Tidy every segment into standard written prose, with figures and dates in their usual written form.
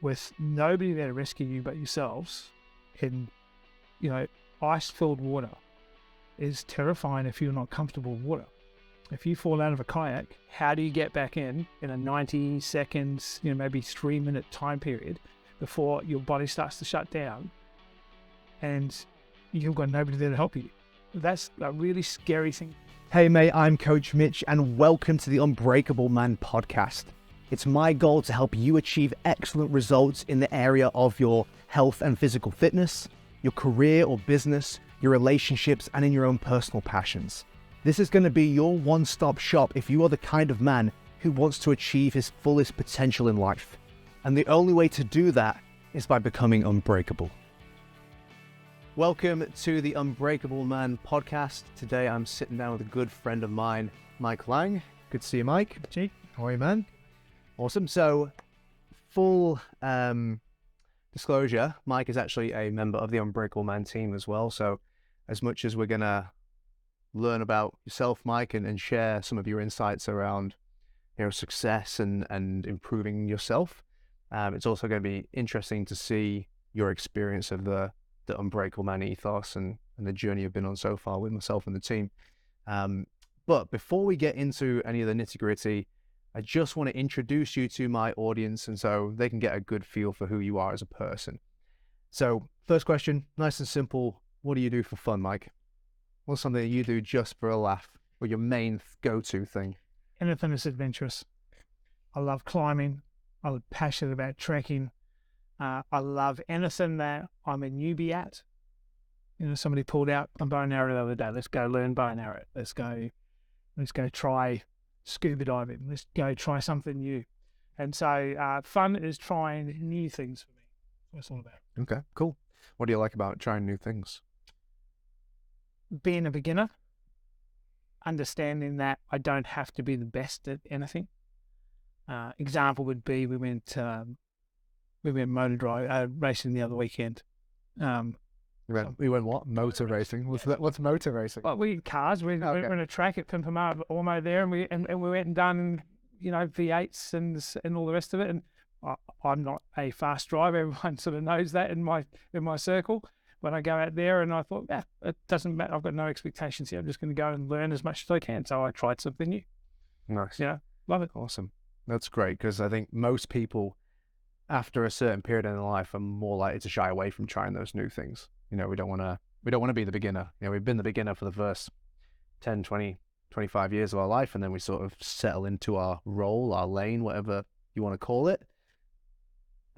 with nobody there to rescue you but yourselves in, ice-filled water is terrifying if you're not comfortable with water. If you fall out of a kayak, how do you get back in a 90 seconds, maybe 3-minute time period before your body starts to shut down and you've got nobody there to help you? That's a really scary thing. Hey mate, I'm Coach Mitch and welcome to the Unbreakable Man Podcast. It's my goal to help you achieve excellent results in the area of your health and physical fitness, your career or business, your relationships, and in your own personal passions. This is going to be your one-stop shop if you are the kind of man who wants to achieve his fullest potential in life. And the only way to do that is by becoming unbreakable. Welcome to the Unbreakable Man Podcast. Today I'm sitting down with a good friend of mine, Mike Lang. Good to see you, Mike. Gee. How are you, man? Awesome. So, full disclosure, Mike is actually a member of the Unbreakable Man team as well. So, as much as we're going to learn about yourself, Mike, and share some of your insights around, success and improving yourself, it's also going to be interesting to see your experience of the Unbreakable Man ethos and the journey you've been on so far with myself and the team. But before we get into any of the nitty-gritty, I just want to introduce you to my audience and so they can get a good feel for who you are as a person. So first question, nice and simple. What do you do for fun, Mike? What's something that you do just for a laugh or your main go-to thing? Anything that's adventurous. I love climbing. I'm passionate about trekking. I love anything that I'm a newbie at. Somebody pulled out a bow and arrow the other day. Let's go learn bow and arrow. Let's go try scuba diving. Let's go try something new. And so fun is trying new things for me. That's all about. Okay, cool. What do you like about trying new things? Being a beginner, understanding that I don't have to be the best at anything. Example would be we went motor racing the other weekend. We went what? Motor racing? What's motor racing? Well, we cars. We went on a track at Pimpamar, Ormo there, and we went and done V8s and all the rest of it. And I'm not a fast driver. Everyone sort of knows that in my circle. When I go out there, and I thought, it doesn't matter. I've got no expectations here. I'm just going to go and learn as much as I can. So I tried something new. Nice. Love it. Awesome. That's great because I think most people, after a certain period in their life, are more likely to shy away from trying those new things. We don't want to be the beginner. We've been the beginner for the first 10, 20, 25 years of our life, and then we sort of settle into our role, our lane, whatever you want to call it.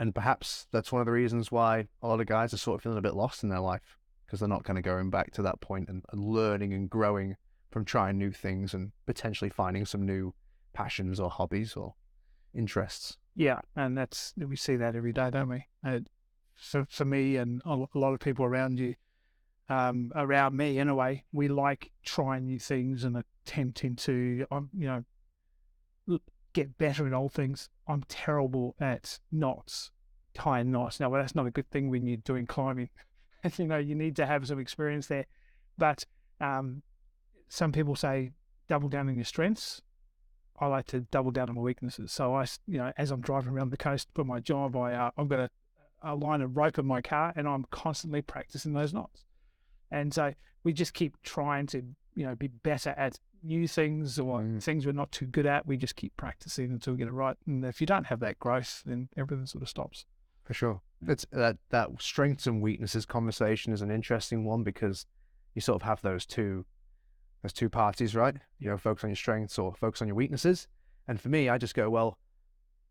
And perhaps that's one of the reasons why a lot of guys are sort of feeling a bit lost in their life because they're not kind of going back to that point and learning and growing from trying new things and potentially finding some new passions or hobbies or interests. Yeah, and we see that every day, don't we? So for me and a lot of people around you, around me in a way, we like trying new things and attempting to, get better at old things. I'm terrible at tying knots. Now, well, that's not a good thing when you're doing climbing. You need to have some experience there. But some people say double down on your strengths. I like to double down on my weaknesses. So as I'm driving around the coast for my job, I've got a line of rope in my car, and I'm constantly practicing those knots. And so we just keep trying to, be better at new things or things we're not too good at. We just keep practicing until we get it right. And if you don't have that growth, then everything sort of stops. For sure. It's that strengths and weaknesses conversation is an interesting one because you sort of have those two parties, right? Focus on your strengths or focus on your weaknesses. And for me, I just go, well,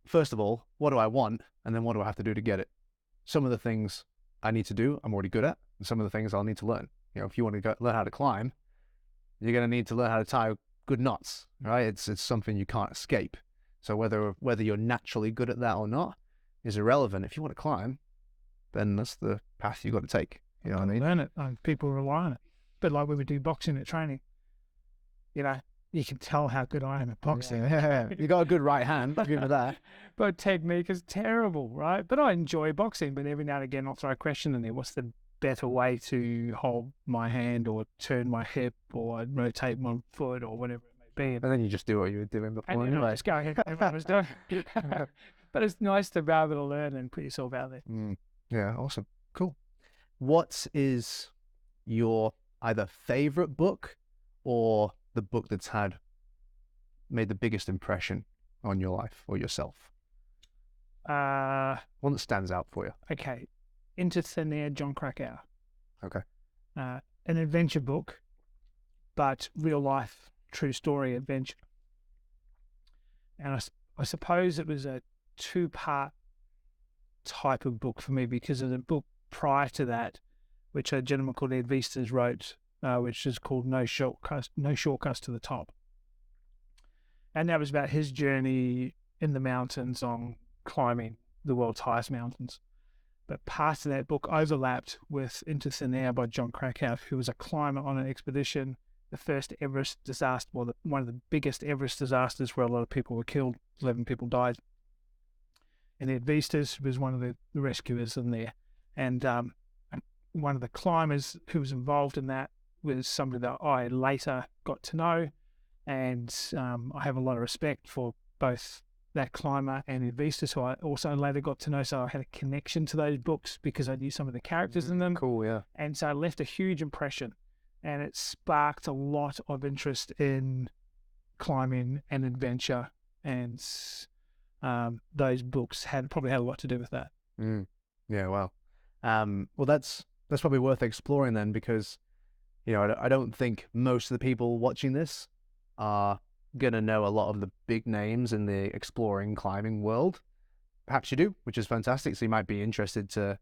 first of all, what do I want? And then what do I have to do to get it? Some of the things I need to do, I'm already good at. And some of the things I'll need to learn. If you want to learn how to climb, you're going to need to learn how to tie good knots, right? It's something you can't escape. So whether you're naturally good at that or not is irrelevant. If you want to climb, then that's the path you've got to take. You know what I mean? Learn it. People rely on it. But like when we do boxing at training, you can tell how good I am at boxing. Yeah. You got a good right hand, I'll give you that. But technique is terrible, right? But I enjoy boxing, but every now and again I'll throw a question in there. What's the better way to hold my hand or turn my hip or rotate my foot or whatever it may be? And then you just do what you were doing before. And just go ahead and what I was doing. but it's nice to be able to learn and put yourself out there. Yeah, awesome. Cool. What is your either favorite book or the book that's made the biggest impression on your life or yourself? One that stands out for you. Okay. Into Thin Air, John Krakauer. Okay. An adventure book, but real life, true story adventure. And I suppose it was a 2-part type of book for me, because of the book prior to that, which a gentleman called Ed Vistas wrote, which is called No Shortcuts to the Top. And that was about his journey in the mountains on climbing the world's highest mountains. But part of that book overlapped with Into Thin Air by John Krakauer, who was a climber on an expedition, the first Everest disaster, one of the biggest Everest disasters where a lot of people were killed, 11 people died. And Ed Vistas was one of the rescuers in there. And one of the climbers who was involved in that was somebody that I later got to know. And I have a lot of respect for both that climber and Ed Vistas, who I also later got to know. So I had a connection to those books because I knew some of the characters in them. Cool, yeah. And so it left a huge impression. And it sparked a lot of interest in climbing and adventure. And those books probably had a lot to do with that. Yeah, wow. Well, that's probably worth exploring then, because, you know, I don't think most of the people watching this are going to know a lot of the big names in the exploring climbing world. Perhaps you do, which is fantastic. So you might be interested to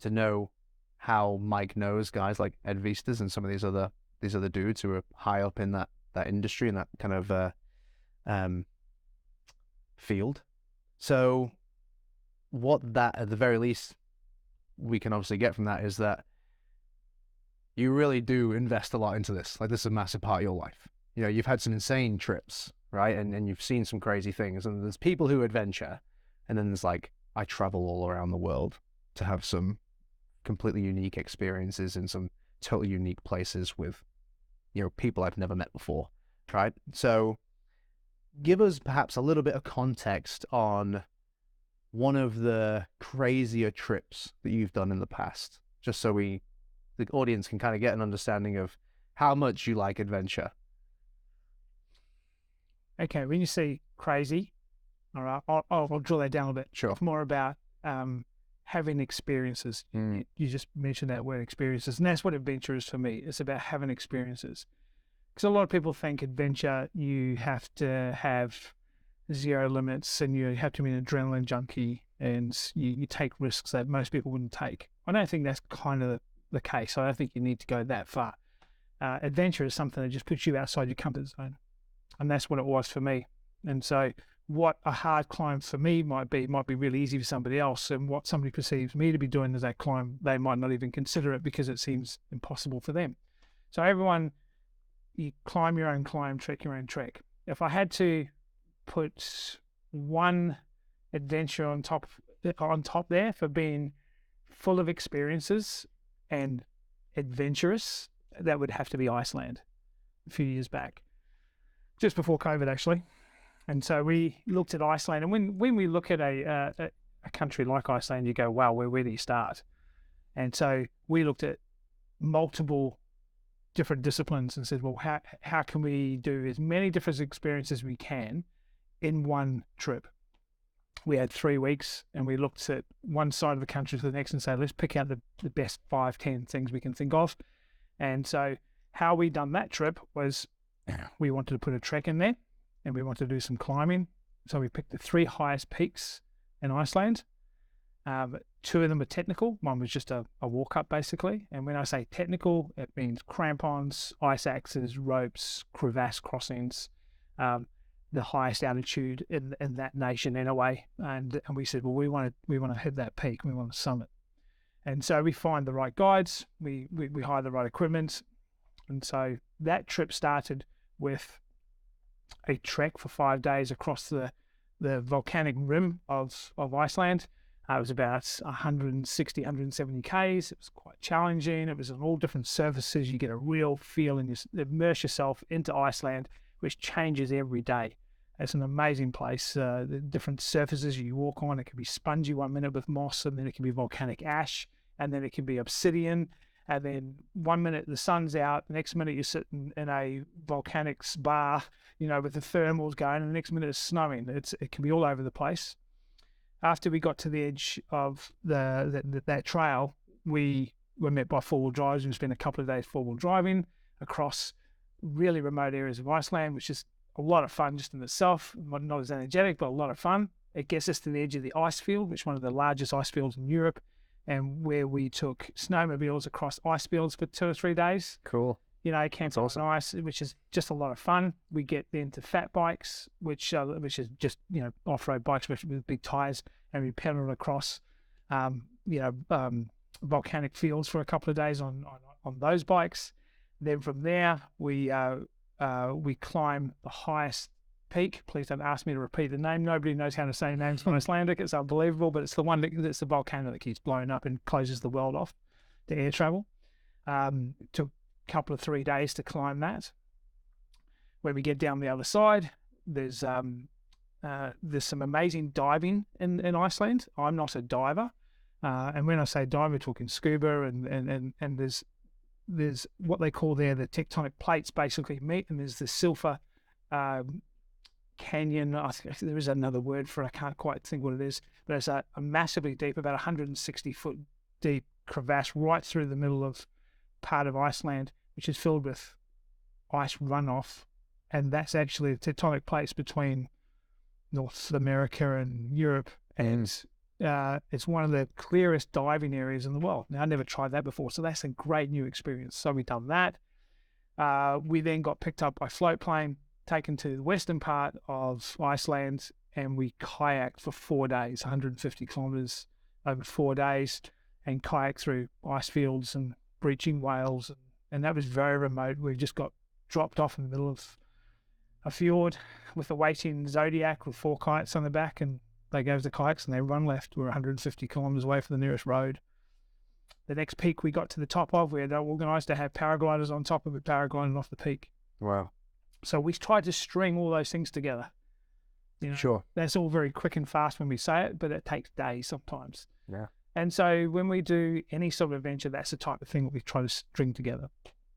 know how Mike knows guys like Ed Vistas and some of these other dudes who are high up in that industry and that kind of field. So what that, at the very least, we can obviously get from that is that you really do invest a lot into this. Like, this is a massive part of your life. You know, you've had some insane trips, right? And you've seen some crazy things. And there's people who adventure, and then there's like, I travel all around the world to have some completely unique experiences in some totally unique places with, you know, people I've never met before, right? So give us perhaps a little bit of context on one of the crazier trips that you've done in the past, just so the audience can kind of get an understanding of how much you like adventure. Okay, when you say crazy, all right, I'll drill that down a bit. Sure. It's more about having experiences. You just mentioned that word, experiences, and that's what adventure is for me. It's about having experiences. Because a lot of people think adventure, you have to have zero limits and you have to be an adrenaline junkie and you take risks that most people wouldn't take. I don't think that's kind of the case. I don't think you need to go that far. Adventure is something that just puts you outside your comfort zone. And that's what it was for me. And so what a hard climb for me might be really easy for somebody else. And what somebody perceives me to be doing as that climb, they might not even consider it because it seems impossible for them. So everyone, you climb your own climb, trek your own trek. If I had to put one adventure on top there for being full of experiences and adventurous, that would have to be Iceland a few years back. Just before COVID, actually. And so we looked at Iceland. And when we look at a country like Iceland, you go, wow, where do you start? And so we looked at multiple different disciplines and said, well, how can we do as many different experiences as we can in one trip? We had 3 weeks and we looked at one side of the country to the next and said, let's pick out the best 5-10 things we can think of. And so how we done that trip was, we wanted to put a trek in there and we wanted to do some climbing. So we picked the 3 highest peaks in Iceland. 2 of them were technical. One was just a walk up basically. And when I say technical, it means crampons, ice axes, ropes, crevasse crossings, the highest altitude in that nation in a way. And we said, well, we want to hit that peak. We want to summit. And so we find the right guides. We hire the right equipment. And so that trip started with a trek for 5 days across the volcanic rim of Iceland. It was about 160, 170 Ks. It was quite challenging. It was on all different surfaces. You get a real feel and you immerse yourself into Iceland, which changes every day. It's an amazing place. The different surfaces you walk on, it can be spongy 1 minute with moss, and then it can be volcanic ash, and then it can be obsidian. And then 1 minute the sun's out, the next minute you're sitting in a volcanic bar, with the thermals going, and the next minute it's snowing. It can be all over the place. After we got to the edge of that trail, we were met by four-wheel drives. We spent a couple of days four-wheel driving across really remote areas of Iceland, which is a lot of fun just in itself. Not as energetic, but a lot of fun. It gets us to the edge of the ice field, which is one of the largest ice fields in Europe, and where we took snowmobiles across ice fields for 2 or 3 days. Cool. Camping on ice, which is just a lot of fun. We get then to fat bikes, which is just off-road bikes with big tires, and we pedal across volcanic fields for a couple of days on those bikes. Then from there we climb the highest peak. Please don't ask me to repeat the name. Nobody knows how to say names in Icelandic. It's unbelievable, but it's the one that's the volcano that keeps blowing up and closes the world off to air travel. Took couple of 3 days to climb that. When we get down the other side, there's some amazing diving in Iceland. I'm not a diver, and when I say dive, we're talking scuba, and there's what they call there the tectonic plates basically meet, and there's the Silver Canyon. I think there is another word for it. I can't quite think what it is, but it's a massively deep, about 160 foot deep crevasse right through the middle of part of Iceland, which is filled with ice runoff, and that's actually the tectonic plates between North America and Europe, and it's one of the clearest diving areas in the world. Now, I never tried that before, so that's a great new experience. So we've done that. We then got picked up by float plane, taken to the western part of Iceland, and we kayaked for 4 days, 150 kilometers over 4 days, and kayaked through ice fields and breaching whales, and that was very remote. We just got dropped off in the middle of a fjord with a waiting Zodiac with 4 kites on the back, and they gave us the kayaks and they run left. We were 150 kilometers away from the nearest road. The next peak we got to the top of, we had organised to have paragliders on top of it, paragliding off the peak. Wow. So we tried to string all those things together. Sure. That's all very quick and fast when we say it, but it takes days sometimes. Yeah. And so when we do any sort of adventure, that's the type of thing that we try to string together.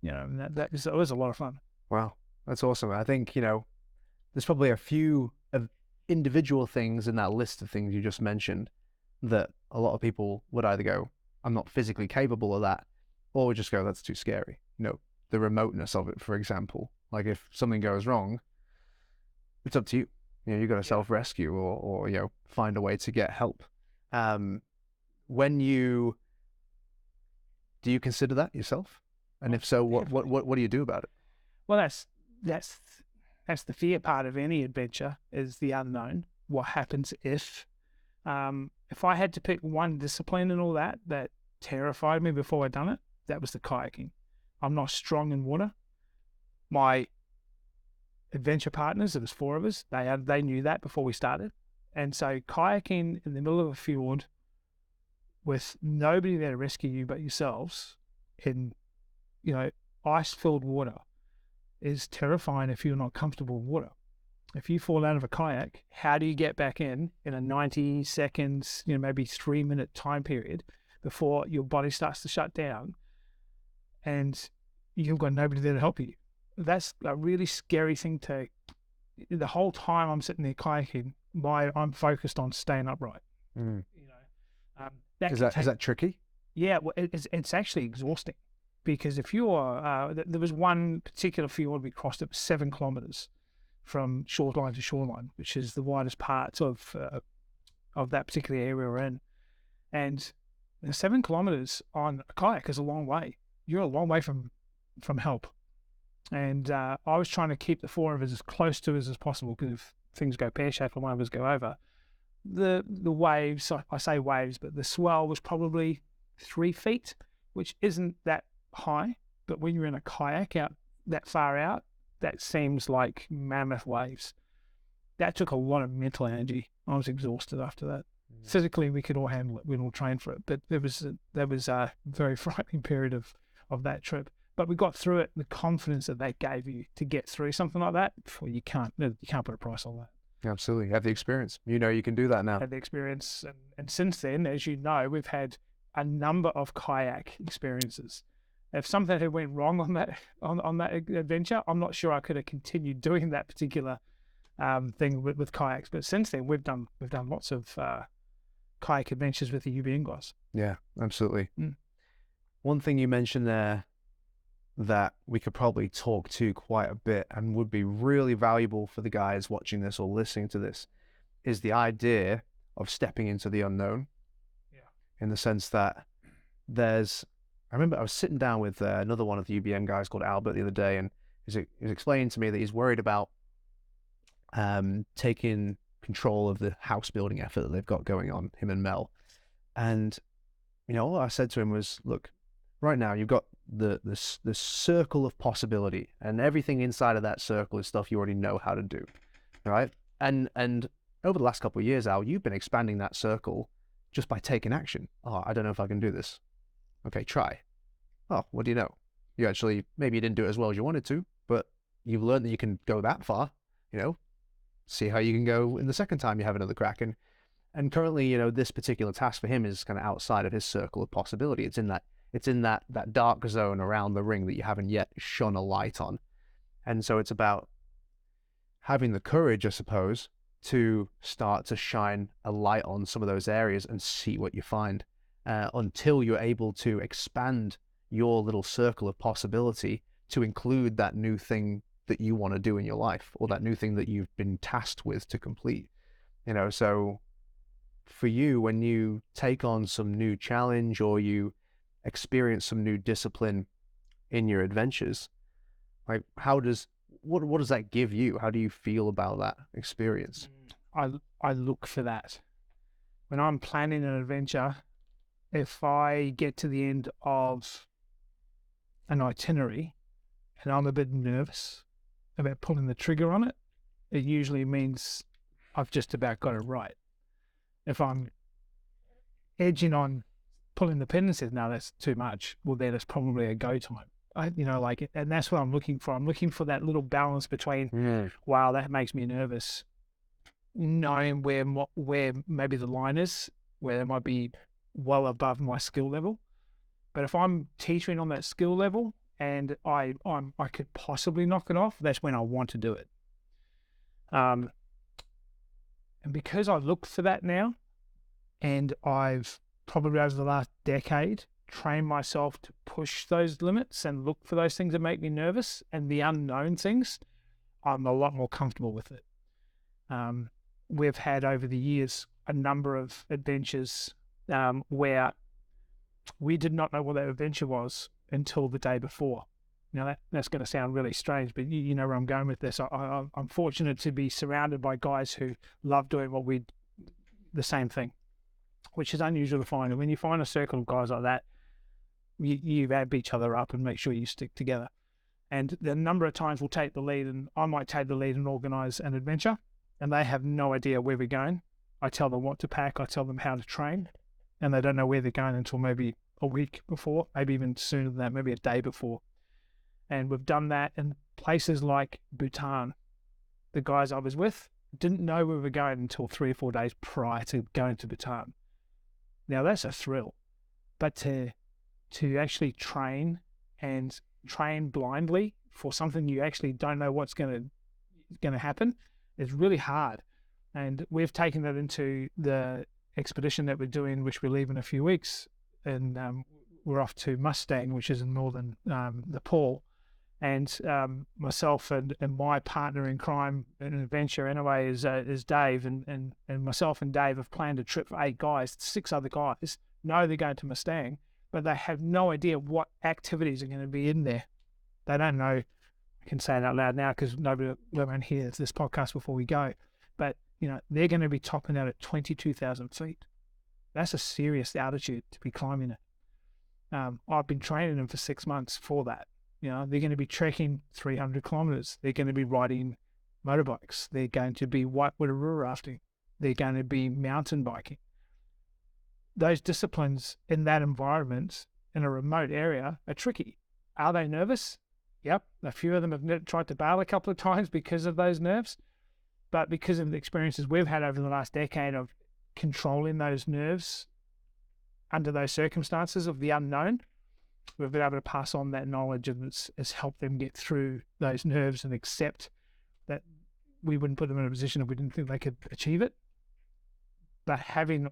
And that was a lot of fun. Wow, that's awesome. I think, there's probably a few of individual things in that list of things you just mentioned that a lot of people would either go, I'm not physically capable of that, or would just go, that's too scary. The remoteness of it, for example. Like if something goes wrong, it's up to you. You've got to self-rescue or find a way to get help. Do you consider that yourself? And if so, what do you do about it? Well, that's the fear part of any adventure, is the unknown. What happens if I had to pick one discipline and all that terrified me before I'd done it, that was the kayaking. I'm not strong in water. My adventure partners, there was 4 of us, they knew that before we started. And so kayaking in the middle of a fjord with nobody there to rescue you but yourselves in, ice-filled water is terrifying if you're not comfortable with water. If you fall out of a kayak, how do you get back in a 90 seconds, maybe 3-minute time period before your body starts to shut down and you've got nobody there to help you? That's a really scary thing the whole time I'm sitting there kayaking, I'm focused on staying upright. Mm. Is that tricky? Yeah, well, it's actually exhausting, because if you're there was one particular fjord we crossed. It was 7 kilometers from shoreline to shoreline, which is the widest part of that particular area we're in. And 7 kilometers on a kayak is a long way. You're a long way from help. And I was trying to keep the 4 of us as close to us as possible, because if things go pear-shaped and one of us go over, the waves, I say waves, but the swell was probably 3 feet, which isn't that high. But when you're in a kayak out that far out, that seems like mammoth waves. That took a lot of mental energy. I was exhausted after that. Mm. Physically, we could all handle it. We'd all train for it. But there was a very frightening period of that trip. But we got through it. The confidence that gave you to get through something like that, you can't put a price on that. Absolutely. Have the experience. You know you can do that now. Had the experience. And since then, as you know, we've had a number of kayak experiences. If something had went wrong on that adventure, I'm not sure I could have continued doing that particular thing with kayaks. But since then, we've done lots of kayak adventures with the UBN guys. Yeah, absolutely. One thing you mentioned there that we could probably talk to quite a bit and would be really valuable for the guys watching this or listening to this is the idea of stepping into the unknown. Yeah. In the sense that I remember I was sitting down with another one of the UBM guys called Albert the other day, and he was explaining to me that he's worried about taking control of the house building effort that they've got going on, him and Mel. And, all I said to him was, look, right now you've got the circle of possibility, and everything inside of that circle is stuff you already know how to do, right? And over the last couple of years, Al, you've been expanding that circle just by taking action. Oh, I don't know if I can do this. Okay, try. Oh, what do you know? Maybe you didn't do it as well as you wanted to, but you've learned that you can go that far, see how you can go in the second time you have another crack. And currently, this particular task for him is kind of outside of his circle of possibility. It's in that dark zone around the ring that you haven't yet shone a light on. And so it's about having the courage, I suppose, to start to shine a light on some of those areas and see what you find until you're able to expand your little circle of possibility to include that new thing that you want to do in your life, or that new thing that you've been tasked with to complete. So for you, when you take on some new challenge or you experience some new discipline in your adventures, like what does that give you? How do you feel about that experience? I look for that. When I'm planning an adventure, if I get to the end of an itinerary and I'm a bit nervous about pulling the trigger on it, it usually means I've just about got it right. If I'm edging on pulling the pin and says, no, that's too much, well, then it's probably a go time. And that's what I'm looking for. I'm looking for that little balance between, wow, that makes me nervous, knowing where maybe the line is, where it might be well above my skill level. But if I'm teetering on that skill level and I could possibly knock it off, that's when I want to do it. And because I look for that now, and I've probably over the last decade trained myself to push those limits and look for those things that make me nervous and the unknown things, I'm a lot more comfortable with it. We've had over the years a number of adventures where we did not know what that adventure was until the day before. Now that's going to sound really strange, but you know where I'm going with this. I'm fortunate to be surrounded by guys who love doing the same thing, which is unusual to find. And when you find a circle of guys like that, you amp each other up and make sure you stick together. And the number of times we'll take the lead, and I might take the lead and organise an adventure, and they have no idea where we're going. I tell them what to pack, I tell them how to train, and they don't know where they're going until maybe a week before, maybe even sooner than that, maybe a day before. And we've done that in places like Bhutan. The guys I was with didn't know we were going until 3 or 4 days prior to going to Bhutan. Now that's a thrill, but to actually train blindly for something you actually don't know what's going to happen is really hard. And we've taken that into the expedition that we're doing, which we leave in a few weeks, and we're off to Mustang, which is in northern Nepal. And myself and my partner in crime and adventure anyway is Dave, and myself and Dave have planned a trip for 8 guys. 6 other guys know they're going to Mustang, but they have no idea what activities are going to be in there. They don't know. I can say it out loud now because nobody won't hear this podcast before we go. But they're going to be topping out at 22,000 feet. That's a serious altitude to be climbing at. I've been training them for 6 months for that. They're going to be trekking 300 kilometers. They're going to be riding motorbikes. They're going to be whitewater river rafting. They're going to be mountain biking. Those disciplines in that environment in a remote area are tricky. Are they nervous? Yep. A few of them have tried to bail a couple of times because of those nerves. But because of the experiences we've had over the last decade of controlling those nerves under those circumstances of the unknown, we've been able to pass on that knowledge, and it's helped them get through those nerves and accept that we wouldn't put them in a position if we didn't think they could achieve it. But having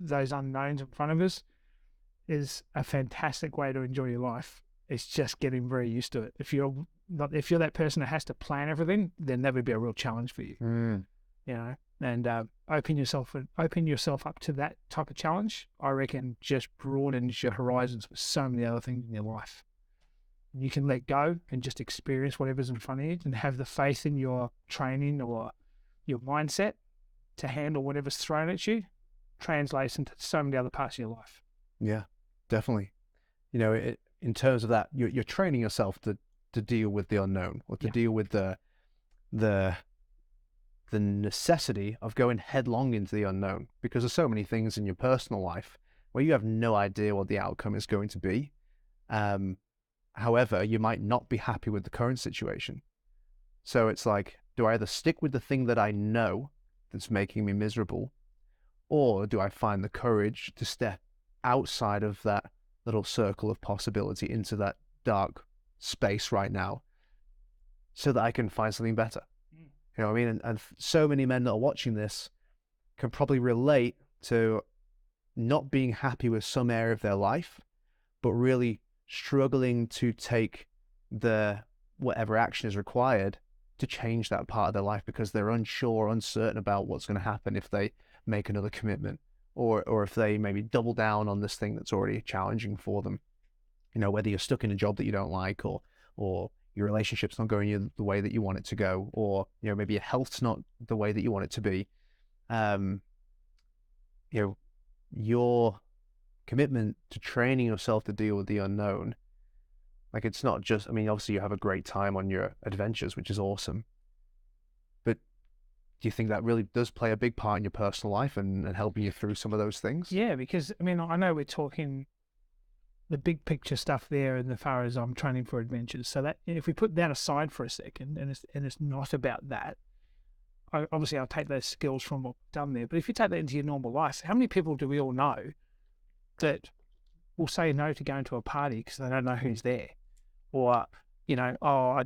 those unknowns in front of us is a fantastic way to enjoy your life. It's just getting very used to it. If you're that person that has to plan everything, then that would be a real challenge for you. You know, and open yourself up to that type of challenge. I reckon just broadens your horizons for so many other things in your life. You can let go and just experience whatever's in front of you, and have the faith in your training or your mindset to handle whatever's thrown at you. Translates into so many other parts of your life. Yeah, definitely. You know, in terms of that, you're training yourself to deal with the unknown, or to deal with the necessity of going headlong into the unknown, because there's so many things in your personal life where you have no idea what the outcome is going to be. However, you might not be happy with the current situation. So it's like, do I either stick with the thing that I know that's making me miserable, or do I find the courage to step outside of that little circle of possibility into that dark space right now, so that I can find something better? You know what I mean? And so many men that are watching this can probably relate to not being happy with some area of their life, but really struggling to take whatever action is required to change that part of their life, because they're unsure, uncertain about what's going to happen if they make another commitment, or if they maybe double down on this thing that's already challenging for them. You know, whether you're stuck in a job that you don't like, or your relationship's not going the way that you want it to go, or, you know, maybe your health's not the way that you want it to be. You know, your commitment to training yourself to deal with the unknown, like, it's not just, I mean, obviously you have a great time on your adventures, which is awesome, but do you think that really does play a big part in your personal life and helping you through some of those things? Yeah, because, I mean, I know we're talking the big picture stuff there, and as far as I'm training for adventures. So that, if we put that aside for a second, and it's not about that, obviously I'll take those skills from what I've done there. But if you take that into your normal life, how many people do we all know that will say no to going to a party because they don't know who's there? Or, you know, oh,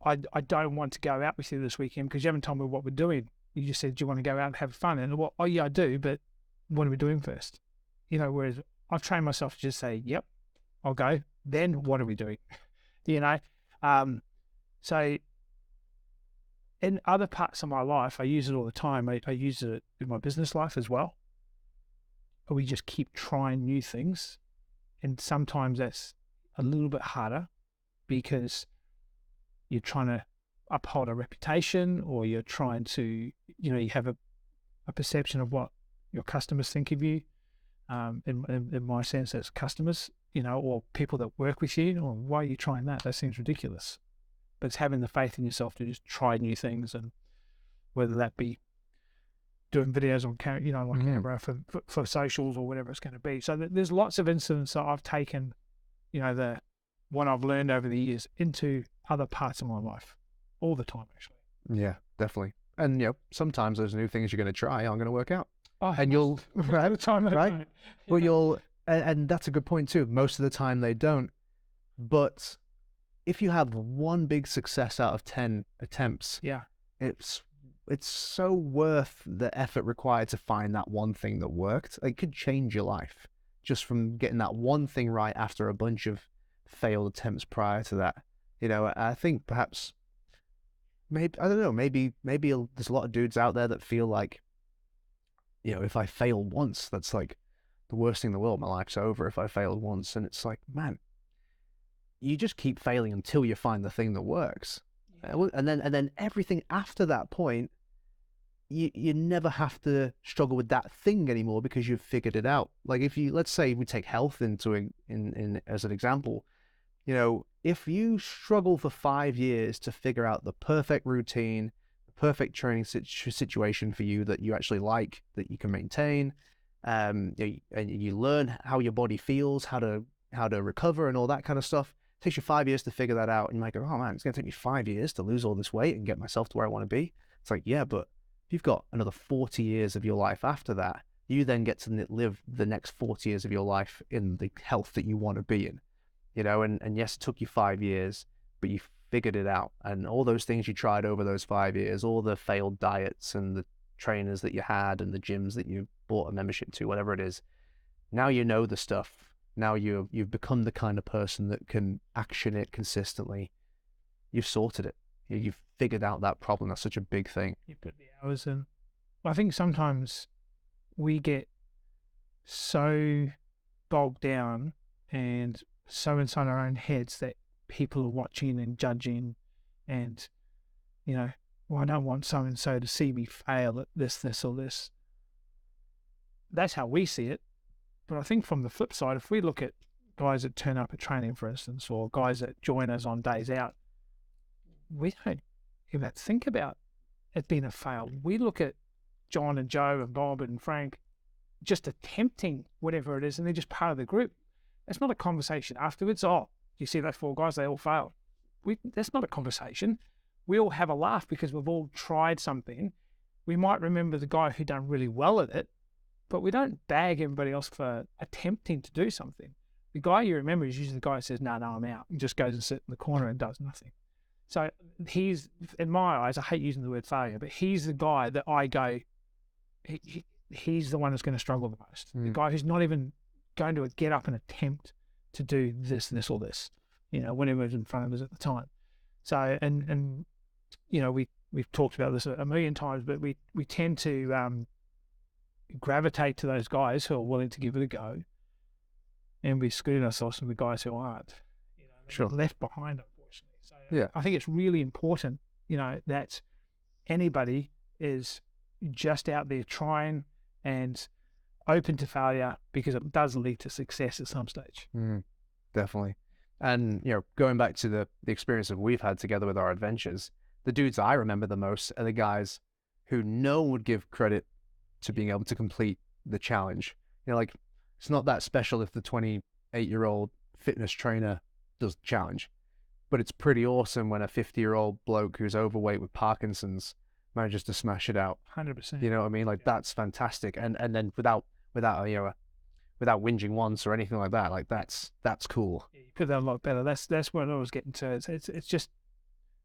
I don't want to go out with you this weekend because you haven't told me what we're doing. You just said, do you want to go out and have fun? And, well, oh yeah, I do, but what are we doing first? You know, whereas I've trained myself to just say, yep, I'll go. Then what are we doing? You know? So in other parts of my life, I use it all the time. I use it in my business life as well. We just keep trying new things. And sometimes that's a little bit harder because you're trying to uphold a reputation, or you're trying to, you know, you have a perception of what your customers think of you. In my sense, as customers, you know, or people that work with you, or why are you trying that? That seems ridiculous. But it's having the faith in yourself to just try new things, and whether that be doing videos on camera, you know, like camera for socials or whatever it's going to be. So there's lots of incidents that I've taken, you know, what I've learned over the years into other parts of my life, all the time, actually. Yeah, definitely. And, you know, sometimes those new things you're going to try aren't going to work out. Oh, and you'll right, the time right? Well, and that's a good point too. Most of the time they don't. But if you have one big success out of 10 attempts, yeah, it's so worth the effort required to find that one thing that worked. It could change your life just from getting that one thing right after a bunch of failed attempts prior to that. You know, I think perhaps, maybe, I don't know, maybe there's a lot of dudes out there that feel like, you know, if I fail once, that's like the worst thing in the world. My life's over if I failed once. And it's like, man, you just keep failing until you find the thing that works. Yeah. And then everything after that point, you never have to struggle with that thing anymore because you've figured it out. Like, if you, let's say we take health into in as an example, you know, if you struggle for 5 years to figure out the perfect routine, perfect training situation for you that you actually like, that you can maintain, and you learn how your body feels, how to how to recover and all that kind of stuff. It takes you 5 years to figure that out. And you might go, oh man, it's going to take me 5 years to lose all this weight and get myself to where I want to be. It's like, yeah, but if you've got another 40 years of your life after that, you then get to live the next 40 years of your life in the health that you want to be in, you know, and yes, it took you 5 years, but you figured it out. And all those things you tried over those 5 years, all the failed diets and the trainers that you had and the gyms that you bought a membership to, whatever it is, now you know the stuff. Now you've become the kind of person that can action it consistently. You've sorted it. You've figured out that problem. That's such a big thing. You put the hours in. I think sometimes we get so bogged down and so inside our own heads that people are watching and judging, and, you know, well, I don't want so-and-so to see me fail at this, or this. That's how we see it. But I think from the flip side, if we look at guys that turn up at training, for instance, or guys that join us on days out, we don't even think about it being a fail. We look at John and Joe and Bob and Frank just attempting whatever it is, and they're just part of the group. That's not a conversation afterwards. Oh, you see those 4 guys, they all failed. That's not a conversation. We all have a laugh because we've all tried something. We might remember the guy who done really well at it, but we don't bag everybody else for attempting to do something. The guy you remember is usually the guy who says, no, I'm out, and just goes and sits in the corner and does nothing. So he's, in my eyes, I hate using the word failure, but he's the guy that I go, he's the one that's going to struggle the most. The guy who's not even going to get up and attempt to do this, or this, you know, whenever it was in front of us at the time. So, and you know, we've talked about this a million times, but we tend to gravitate to those guys who are willing to give it a go, and we exclude ourselves from the guys who aren't. You know, sure. Left behind, unfortunately. So yeah, I think it's really important, you know, that anybody is just out there trying and open to failure, because it does lead to success at some stage. Definitely. And, you know, going back to the experience that we've had together with our adventures, the dudes I remember the most are the guys who no one would give credit to being able to complete the challenge. You know, like, it's not that special if the 28-year-old fitness trainer does the challenge, but it's pretty awesome when a 50-year-old bloke who's overweight with Parkinson's manages to smash it out. 100%. You know what I mean? Like, that's fantastic. And then without you know, without whinging once or anything like that, like that's cool. Yeah, you put that a lot better. That's what I was getting to. It's just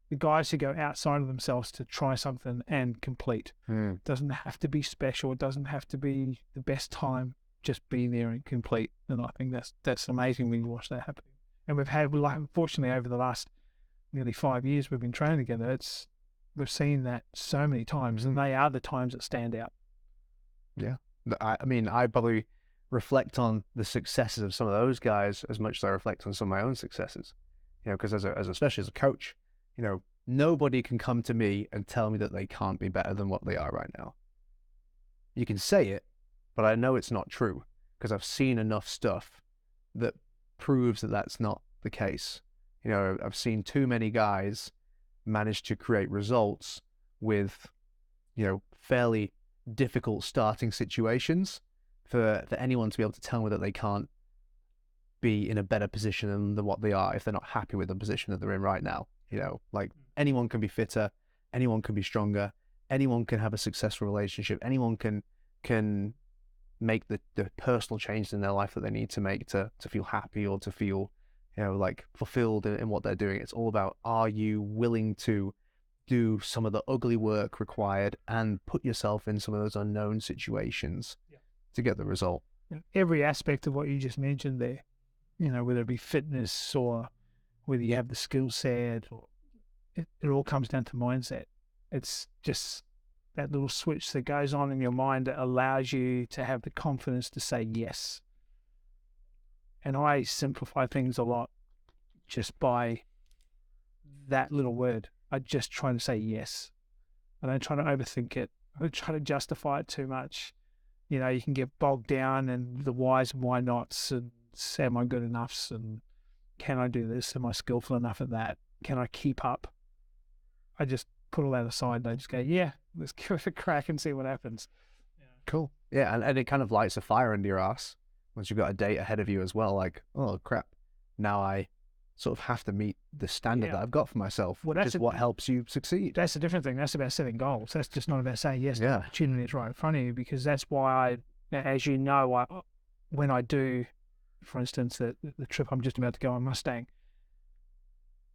the guys who go outside of themselves to try something and complete. It doesn't have to be special. It doesn't have to be the best time. Just be there and complete. And I think that's amazing when you watch that happen. And we've had, like, unfortunately, over the last nearly 5 years we've been training together, we've seen that so many times, and they are the times that stand out. Yeah. I mean, I probably reflect on the successes of some of those guys as much as I reflect on some of my own successes. You know, because especially as a coach, you know, nobody can come to me and tell me that they can't be better than what they are right now. You can say it, but I know it's not true, because I've seen enough stuff that proves that that's not the case. You know, I've seen too many guys manage to create results with, you know, fairly difficult starting situations for anyone to be able to tell me that they can't be in a better position than what they are if they're not happy with the position that they're in right now. You know, like, anyone can be fitter, anyone can be stronger, anyone can have a successful relationship, anyone can make the personal changes in their life that they need to make to feel happy or to feel, you know, like, fulfilled in what they're doing. It's all about, are you willing to do some of the ugly work required and put yourself in some of those unknown situations to get the result? In every aspect of what you just mentioned there, you know, whether it be fitness or whether you have the skill set, or it all comes down to mindset. It's just that little switch that goes on in your mind that allows you to have the confidence to say yes. And I simplify things a lot just by that little word. I just try to say yes. I don't try to overthink it. I don't try to justify it too much. You know, you can get bogged down in the whys and why nots, and am I good enough, and can I do this? Am I skillful enough at that? Can I keep up? I just put all that aside and I just go, yeah, let's give it a crack and see what happens. Cool. Yeah, and it kind of lights a fire under your ass once you've got a date ahead of you as well, like, oh crap, now I sort of have to meet the standard that I've got for myself, which is what helps you succeed. That's a different thing. That's about setting goals. That's just not about saying yes. Yeah. The opportunity is right in front of you, because that's why as you know, when I do, for instance, the trip I'm just about to go on Mustang,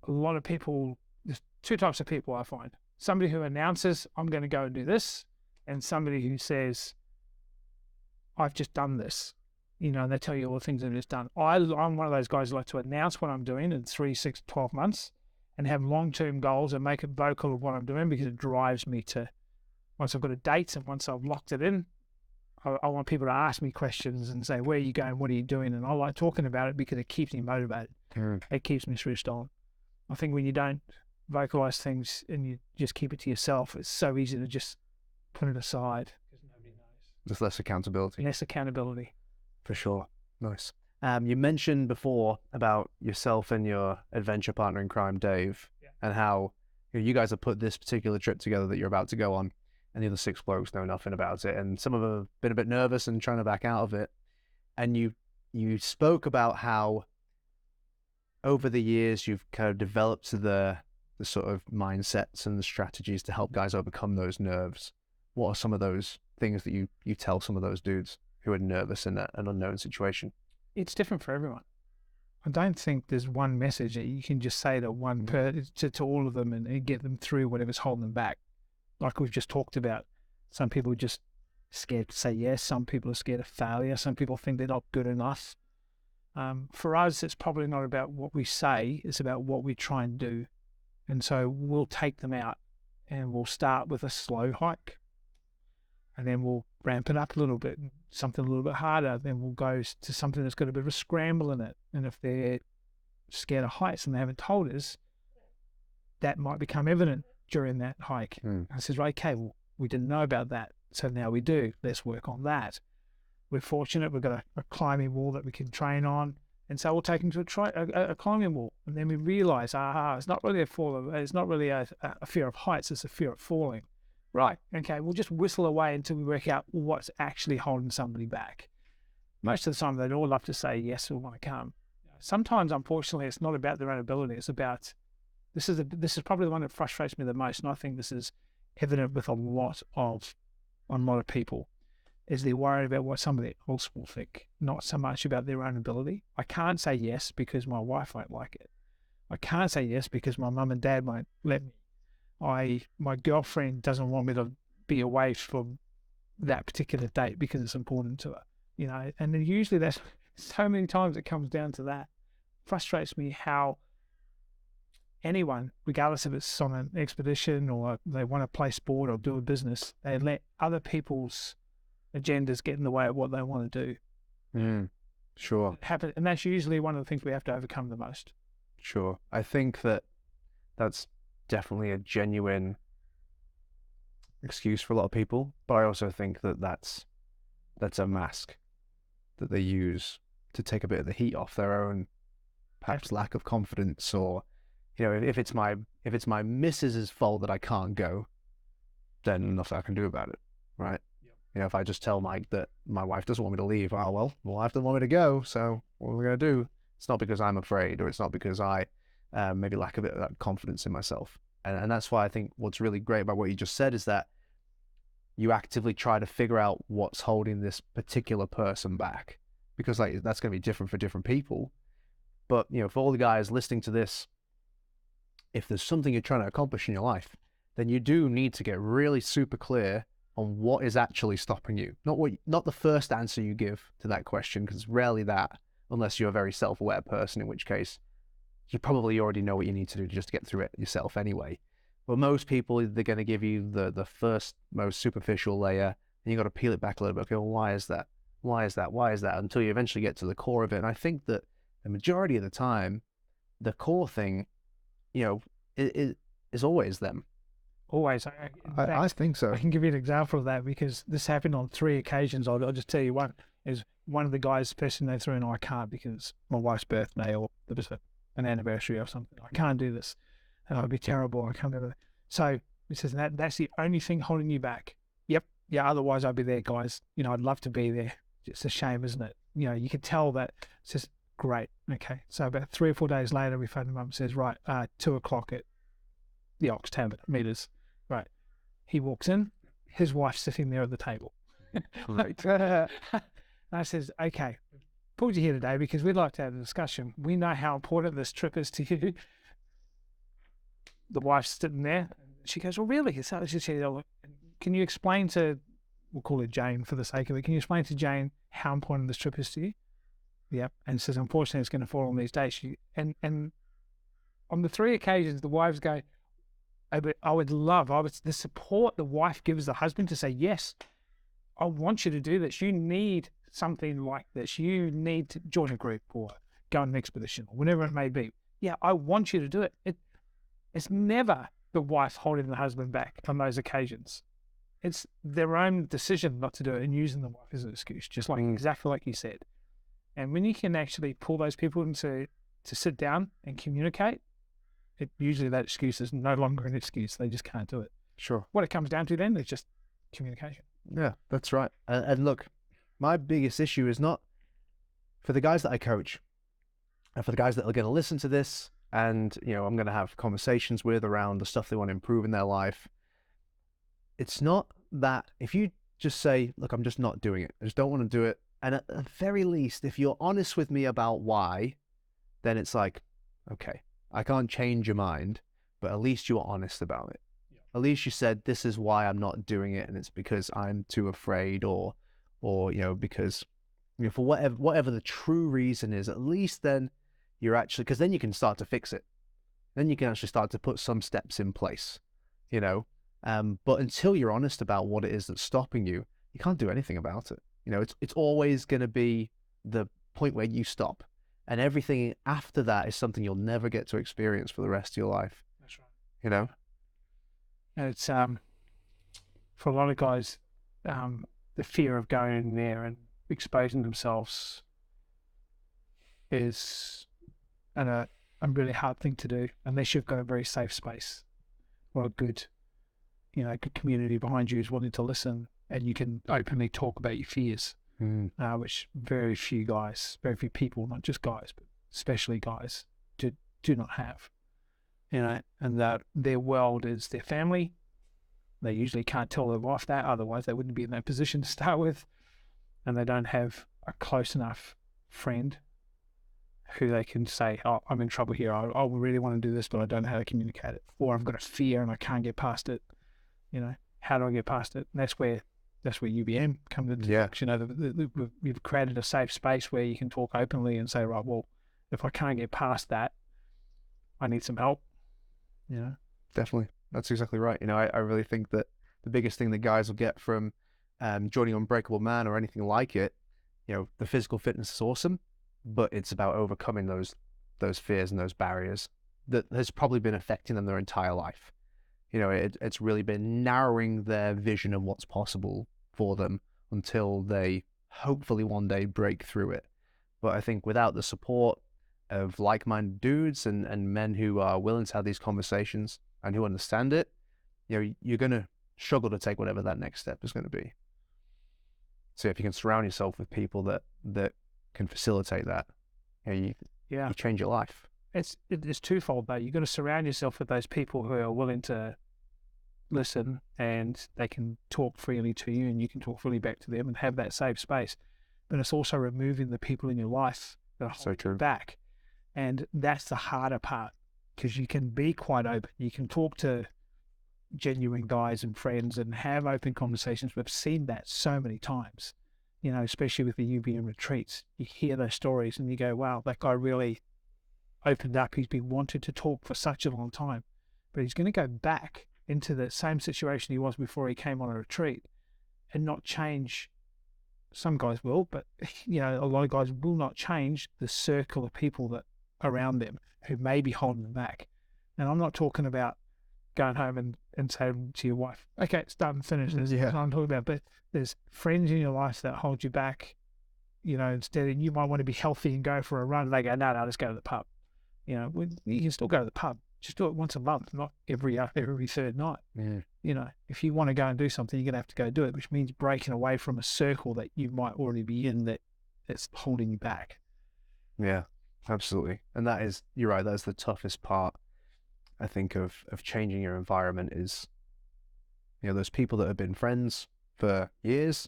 a lot of people, there's two types of people I find. Somebody who announces, I'm going to go and do this, and somebody who says, I've just done this. And they tell you all the things they've just done. I'm one of those guys who like to announce what I'm doing in 3, 6, 12 months and have long-term goals and make it vocal of what I'm doing, because it drives me to, once I've got a date and once I've locked it in, I want people to ask me questions and say, where are you going? What are you doing? And I like talking about it because it keeps me motivated. It keeps me switched on. I think when you don't vocalize things and you just keep it to yourself, it's so easy to just put it aside because nobody knows. There's less accountability. Less accountability. For sure. Nice. You mentioned before about yourself and your adventure partner in crime, Dave, and how you guys have put this particular trip together that you're about to go on, and the other 6 blokes know nothing about it, and some of them have been a bit nervous and trying to back out of it. And you spoke about how over the years you've kind of developed the sort of mindsets and the strategies to help guys overcome those nerves. What are some of those things that you tell some of those dudes who are nervous in an unknown situation? It's different for everyone. I don't think there's one message that you can just say to one to all of them and get them through whatever's holding them back. Like we've just talked about, some people are just scared to say yes. Some people are scared of failure. Some people think they're not good enough. For us, it's probably not about what we say. It's about what we try and do. And so we'll take them out and we'll start with a slow hike. And then we'll ramp it up a little bit, something a little bit harder. Then we'll go to something that's got a bit of a scramble in it. And if they're scared of heights and they haven't told us, that might become evident during that hike. I says, okay, well, we didn't know about that. So now we do. Let's work on that. We're fortunate. We've got a climbing wall that we can train on. And so we'll take them to a climbing wall. And then we realize, it's not really it's not really a fear of heights. It's a fear of falling. Right. Okay. We'll just whistle away until we work out what's actually holding somebody back. Most of the time, they'd all love to say yes or want to come. Sometimes, unfortunately, it's not about their own ability. It's about, this is probably the one that frustrates me the most. And I think this is evident with a lot of people, is they're worried about what somebody else will think, not so much about their own ability. I can't say yes because my wife won't like it. I can't say yes because my mum and dad won't let me. My girlfriend doesn't want me to be away from that particular date because it's important to her, and then usually that's so many times it comes down to that. Frustrates me how anyone, regardless if it's on an expedition or they want to play sport or do a business, they let other people's agendas get in the way of what they want to do. Sure. And that's usually one of the things we have to overcome the most. Sure. I think that's definitely a genuine excuse for a lot of people, but I also think that's a mask that they use to take a bit of the heat off their own perhaps lack of confidence, or if it's my missus's fault that I can't go, then nothing I can do about it, right? If I just tell Mike that my wife doesn't want me to leave, well, my wife doesn't want me to go, so what are we going to do? It's not because I'm afraid, or it's not because I maybe lack a bit of that confidence in myself. And that's why I think what's really great about what you just said is that you actively try to figure out what's holding this particular person back, because that's going to be different for different people. But, for all the guys listening to this, if there's something you're trying to accomplish in your life, then you do need to get really super clear on what is actually stopping you. Not the first answer you give to that question, because it's rarely that, unless you're a very self-aware person, in which case you probably already know what you need to do just to get through it yourself anyway. But most people, they're going to give you the first, most superficial layer, and you got to peel it back a little bit. Okay, well, why is that? Why is that? Why is that? Until you eventually get to the core of it. And I think that the majority of the time, the core thing, is always them. Always. I think so. I can give you an example of that, because this happened on 3 occasions. I'll just tell you one. Is one of the guys, person they threw in, I can't because my wife's birthday or there was an anniversary or something. I can't do this. And I'd be terrible. I can't do that. So he says, that's the only thing holding you back. Yep. Yeah. Otherwise I'd be there, guys. I'd love to be there. It's a shame, isn't it? you could tell that it's just great. Okay. So about 3 or 4 days later, we phoned him up and says, right, 2:00 at the Ox Tavern, meters. Right. He walks in, his wife's sitting there at the table. I says, okay, pulled you here today because we'd like to have a discussion. We know how important this trip is to you. The wife's sitting there. She goes, well, really? So she said, can you explain to, we'll call her Jane for the sake of it, can you explain to Jane how important this trip is to you? Yeah. And says, unfortunately, it's going to fall on these days. And on the 3 occasions, the wives go, but I would the support the wife gives the husband to say, yes, I want you to do this. You need something like this. You need to join a group or go on an expedition or whatever it may be. Yeah, I want you to do it. It's never the wife holding the husband back on those occasions. It's their own decision not to do it and using the wife as an excuse, just like exactly like you said. And when you can actually pull those people into to sit down and communicate, usually that excuse is no longer an excuse. They just can't do it. Sure. What it comes down to then is just communication. Yeah, that's right. And look, my biggest issue is not for the guys that I coach and for the guys that are going to listen to this and, I'm going to have conversations with around the stuff they want to improve in their life. It's not that if you just say, look, I'm just not doing it. I just don't want to do it. And at the very least, if you're honest with me about why, then it's like, okay, I can't change your mind, but at least you were honest about it. At least you said, this is why I'm not doing it, and it's because I'm too afraid or because, for whatever the true reason is, at least then you're actually, because then you can start to fix it. Then you can actually start to put some steps in place, but until you're honest about what it is that's stopping you, you can't do anything about it. It's always going to be the point where you stop, and everything after that is something you'll never get to experience for the rest of your life. That's right. And it's for a lot of guys, the fear of going in there and exposing themselves is a really hard thing to do unless you've got a very safe space or a good community behind you who's wanting to listen and you can openly talk about your fears, which very few people, not just guys, but especially guys, do not have. And that their world is their family. They usually can't tell their wife that, otherwise they wouldn't be in that position to start with. And they don't have a close enough friend who they can say, oh, I'm in trouble here. I really want to do this, but I don't know how to communicate it. Or I've got a fear and I can't get past it. How do I get past it? And that's where UBM comes into action. We've created a safe space where you can talk openly and say, right, well, if I can't get past that, I need some help. Definitely. That's exactly right. I really think that the biggest thing that guys will get from joining Unbreakable Man or anything like it, the physical fitness is awesome, but it's about overcoming those fears and those barriers that has probably been affecting them their entire life. It's really been narrowing their vision of what's possible for them until they hopefully one day break through it. But I think without the support of like-minded dudes and men who are willing to have these conversations and who understand it, you're going to struggle to take whatever that next step is going to be. So if you can surround yourself with people that can facilitate that, you change your life. It's twofold though. You've got to surround yourself with those people who are willing to listen and they can talk freely to you and you can talk freely back to them and have that safe space. But it's also removing the people in your life that hold you back. And that's the harder part, because you can be quite open. You can talk to genuine guys and friends and have open conversations. We've seen that so many times, especially with the UBM retreats. You hear those stories and you go, wow, that guy really opened up. He's been wanting to talk for such a long time, but he's going to go back into the same situation he was before he came on a retreat and not change. Some guys will, but a lot of guys will not change the circle of people that around them who may be holding them back. And I'm not talking about going home and saying to your wife, okay, it's done, finished. That's what I'm talking about. But there's friends in your life that hold you back, instead of you might want to be healthy and go for a run. They go, no, let's go to the pub. You can still go to the pub. Just do it once a month, not every third night. Yeah. If you want to go and do something, you're going to have to go do it, which means breaking away from a circle that you might already be in that that's holding you back. Yeah, absolutely. And you're right, that's the toughest part, I think, of changing your environment is, those people that have been friends for years,